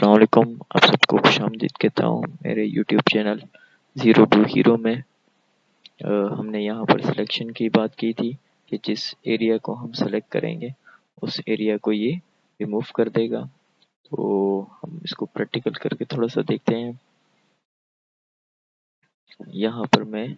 अस्सलाम वालेकुम। आप सबको खुशामदीद कहता हूँ मेरे YouTube channel zero to hero में। हमने यहाँ पर सिलेक्शन की बात की थी कि जिस एरिया को हम सेलेक्ट करेंगे उस एरिया को ये रिमूव कर देगा। तो हम इसको प्रैक्टिकल करके थोड़ा सा देखते हैं। यहाँ पर मैं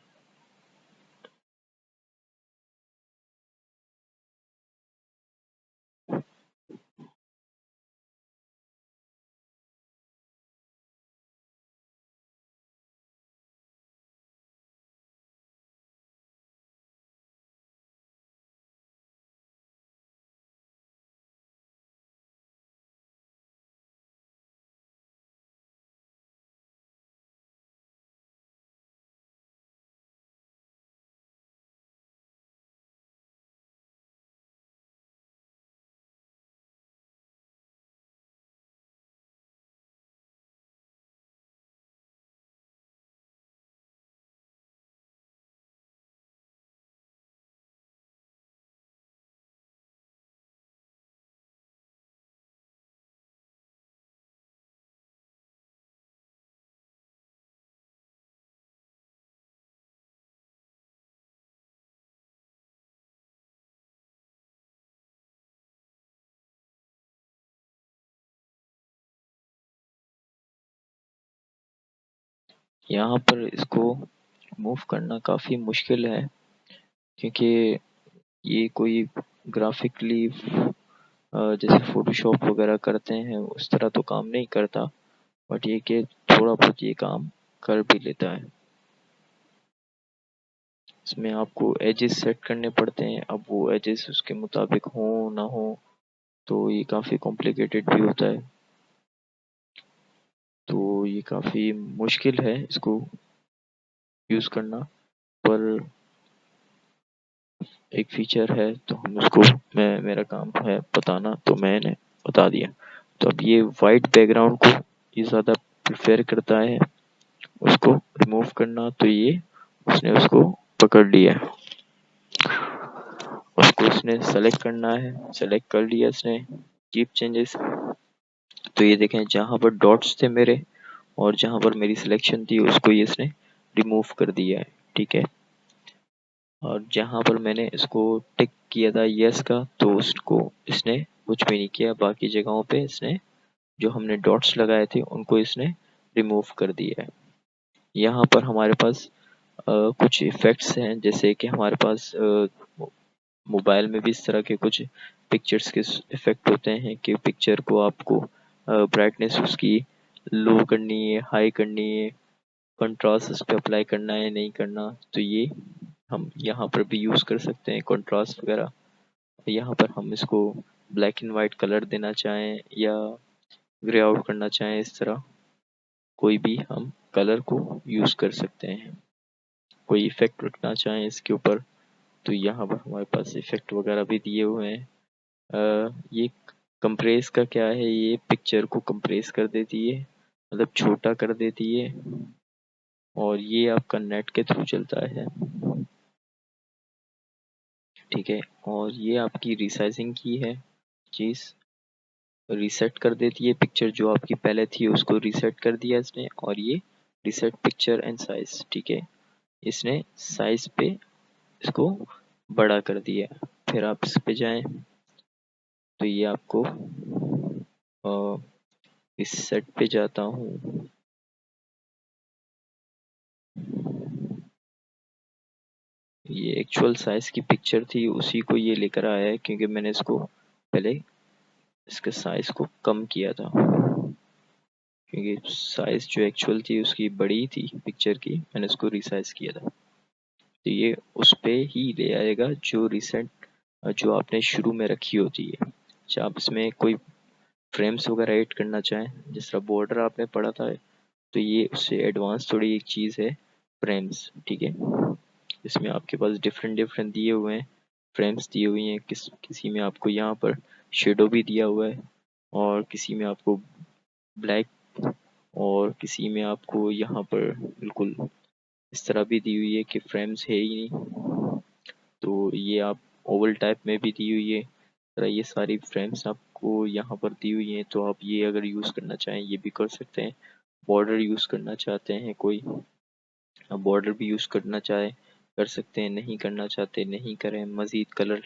यहाँ पर इसको मूव करना काफ़ी मुश्किल है, क्योंकि ये कोई ग्राफिकली जैसे फोटोशॉप वगैरह करते हैं उस तरह तो काम नहीं करता, बट ये कि थोड़ा बहुत ये काम कर भी लेता है। इसमें आपको एजेस सेट करने पड़ते हैं। अब वो एजेस उसके मुताबिक हो ना हो तो ये काफ़ी कॉम्प्लिकेटेड भी होता है। तो ये काफ़ी मुश्किल है इसको यूज़ करना, पर एक फीचर है तो हम उसको मेरा काम है बताना, तो मैंने बता दिया। तो अब ये वाइट बैकग्राउंड को ये ज़्यादा प्रेफर करता है उसको रिमूव करना, तो ये उसने उसको पकड़ लिया, उसको इसने सेलेक्ट करना है। सेलेक्ट कर लिया इसने। Keep changes. तो ये देखें जहाँ पर डॉट्स थे मेरे और जहाँ पर मेरी सिलेक्शन थी उसको ये इसने रिमूव कर दिया है, ठीक है। और जहाँ पर मैंने इसको टिक किया था यस का, तो उसको इसने कुछ भी नहीं किया। बाकी जगहों पे इसने जो हमने डॉट्स लगाए थे उनको इसने रिमूव कर दिया है। यहाँ पर हमारे पास कुछ इफ़ेक्ट्स हैं, जैसे कि हमारे पास मोबाइल में भी इस तरह के कुछ पिक्चर्स के इफ़ेक्ट होते हैं कि पिक्चर को आपको ब्राइटनेस उसकी लो करनी है, हाई करनी है, कंट्रास्ट उस पर अप्लाई करना है, नहीं करना। तो ये हम यहाँ पर भी यूज़ कर सकते हैं कंट्रास्ट वगैरह। यहाँ पर हम इसको ब्लैक एंड वाइट कलर देना चाहें या ग्रे आउट करना चाहें, इस तरह कोई भी हम कलर को यूज़ कर सकते हैं। कोई इफ़ेक्ट रखना चाहें इसके ऊपर तो यहाँ पर हमारे पास इफ़ेक्ट वगैरह भी दिए हुए हैं। ये कंप्रेस का क्या है, ये पिक्चर को कंप्रेस कर देती है, मतलब छोटा कर देती है, और ये आपका नेट के थ्रू चलता है, ठीक है। और ये आपकी रिसाइजिंग की है चीज़, रीसेट कर देती है पिक्चर जो आपकी पहले थी उसको रीसेट कर दिया इसने। और ये रीसेट पिक्चर एंड साइज, ठीक है, इसने साइज पे इसको बड़ा कर दिया। फिर आप इस पे जाएं तो ये आपको इस सेट पे जाता हूँ। ये एक्चुअल साइज की पिक्चर थी, उसी को ये लेकर आया है, क्योंकि मैंने इसको पहले इसके साइज को कम किया था, क्योंकि साइज जो एक्चुअल थी उसकी बड़ी थी पिक्चर की, मैंने इसको रिसाइज किया था। तो ये उस पे ही ले आएगा जो रिसेंट जो आपने शुरू में रखी होती है। अच्छा, आप इसमें कोई फ्रेम्स वगैरह ऐड करना चाहें, जिस तरह बॉर्डर आपने पढ़ा था, तो ये उससे एडवांस थोड़ी एक चीज़ है फ्रेम्स, ठीक है। इसमें आपके पास डिफरेंट डिफरेंट दिए हुए हैं, फ्रेम्स दिए हुई हैं। किसी में आपको यहाँ पर शेडो भी दिया हुआ है, और किसी में आपको ब्लैक, और किसी में आपको यहाँ पर बिल्कुल इस तरह भी दी हुई है कि फ्रेम्स है ही नहीं। तो ये आप ओवल टाइप में भी दी हुई है, तरह ये सारी फ्रेम्स आपको यहाँ पर दी हुई हैं, तो आप ये अगर यूज़ करना चाहें ये भी कर सकते हैं। बॉर्डर यूज़ करना चाहते हैं कोई, आप बॉर्डर भी यूज़ करना चाहे कर सकते हैं, नहीं करना चाहते नहीं करें। मज़ीद कलर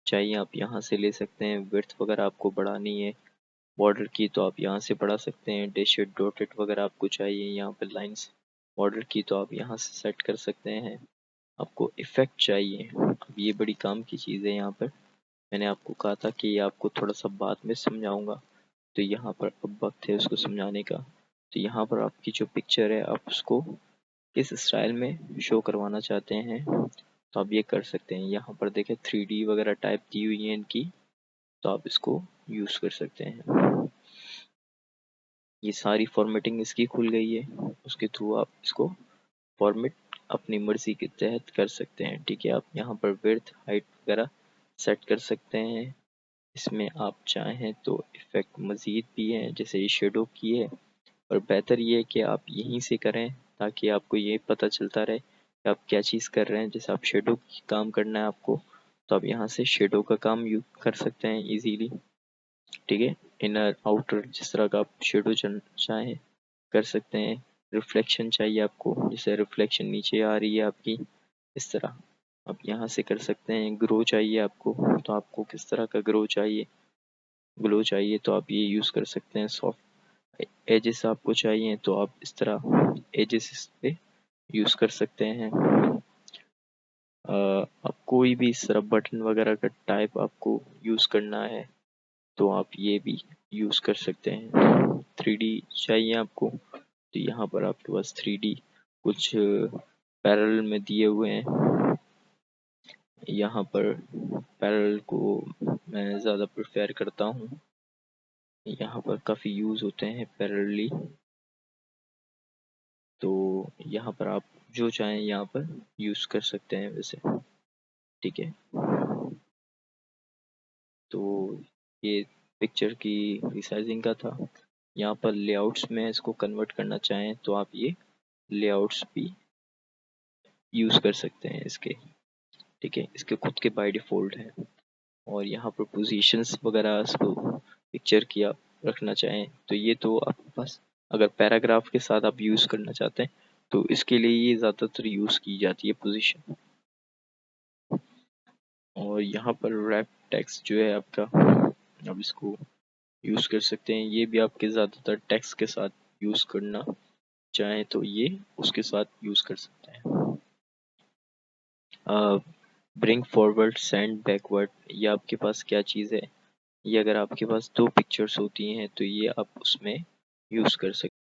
चाहिए आप यहाँ से ले सकते हैं। विड्थ वगैरह आपको बढ़ानी है बॉर्डर की तो आप यहाँ से बढ़ा सकते हैं। डैशेड डॉटेड वगैरह आपको चाहिए यहाँ पे लाइंस बॉर्डर की तो आप यहाँ से सेट कर सकते हैं। आपको इफ़ेक्ट चाहिए, अब ये बड़ी काम की चीज़ है। यहाँ पर मैंने आपको कहा था कि आपको थोड़ा सा बाद में समझाऊंगा, तो यहाँ पर अब वक्त है उसको समझाने का। तो यहाँ पर आपकी जो पिक्चर है आप उसको किस स्टाइल में शो करवाना चाहते हैं तो आप ये कर सकते हैं। यहाँ पर देखें 3D वगैरह टाइप दी हुई है इनकी, तो आप इसको यूज़ कर सकते हैं। ये सारी फॉर्मेटिंग इसकी खुल गई है, उसके थ्रू आप इसको फॉर्मेट अपनी मर्जी के तहत कर सकते हैं। ठीक है, आप यहाँ पर विड्थ हाइट वगैरह सेट कर सकते हैं। इसमें आप चाहें तो इफ़ेक्ट मज़ीद भी हैं, जैसे ये शेडो की है, और बेहतर ये है कि आप यहीं से करें ताकि आपको ये पता चलता रहे कि आप क्या चीज़ कर रहे हैं। जैसे आप शेडो की काम करना है आपको, तो आप यहाँ से शेडो का काम यू कर सकते हैं इजीली। ठीक है, इनर आउटर जिस तरह का आप शेडो चाहें कर सकते हैं। रिफ्लेक्शन चाहिए आपको, जैसे रिफ्लेक्शन नीचे आ रही है आपकी, इस तरह आप यहाँ से कर सकते हैं। ग्रो चाहिए आपको, तो आपको किस तरह का ग्रो चाहिए, ग्लो चाहिए तो आप ये यूज़ कर सकते हैं। सॉफ्ट एजेस आपको चाहिए तो आप इस तरह एजेस इस पे यूज़ कर सकते हैं। अब कोई भी इस तरह बटन वगैरह का टाइप आपको यूज़ करना है तो आप ये भी यूज़ कर सकते हैं। 3D चाहिए आपको तो यहाँ पर आपके पास 3D कुछ पैरेलल में दिए हुए हैं। यहाँ पर पैरेलल को मैं ज़्यादा प्रेफर करता हूँ, यहाँ पर काफ़ी यूज़ होते हैं पैरेलली। तो यहाँ पर आप जो चाहें यहाँ पर यूज़ कर सकते हैं वैसे। ठीक है, तो ये पिक्चर की रिसाइजिंग का था। यहाँ पर लेआउट्स में इसको कन्वर्ट करना चाहें तो आप ये लेआउट्स भी यूज़ कर सकते हैं इसके। ठीक है, इसके खुद के बाय डिफ़ॉल्ट हैं। और यहाँ पर पोजीशंस वगैरह इसको पिक्चर की आप रखना चाहें तो ये तो आपके पास, अगर पैराग्राफ के साथ आप यूज़ करना चाहते हैं तो इसके लिए ये ज़्यादातर यूज़ की जाती है पोजीशन। और यहाँ पर रैप टेक्स्ट जो है आपका, आप इसको यूज़ कर सकते हैं। ये भी आपके ज़्यादातर टेक्स्ट के साथ यूज़ करना चाहें तो ये उसके साथ यूज़ कर सकते हैं। ब्रिंग फॉरवर्ड सेंड बैकवर्ड, ये आपके पास क्या चीज़ है, ये अगर आपके पास दो पिक्चर्स होती हैं तो ये आप उसमें यूज़ कर सकते हैं।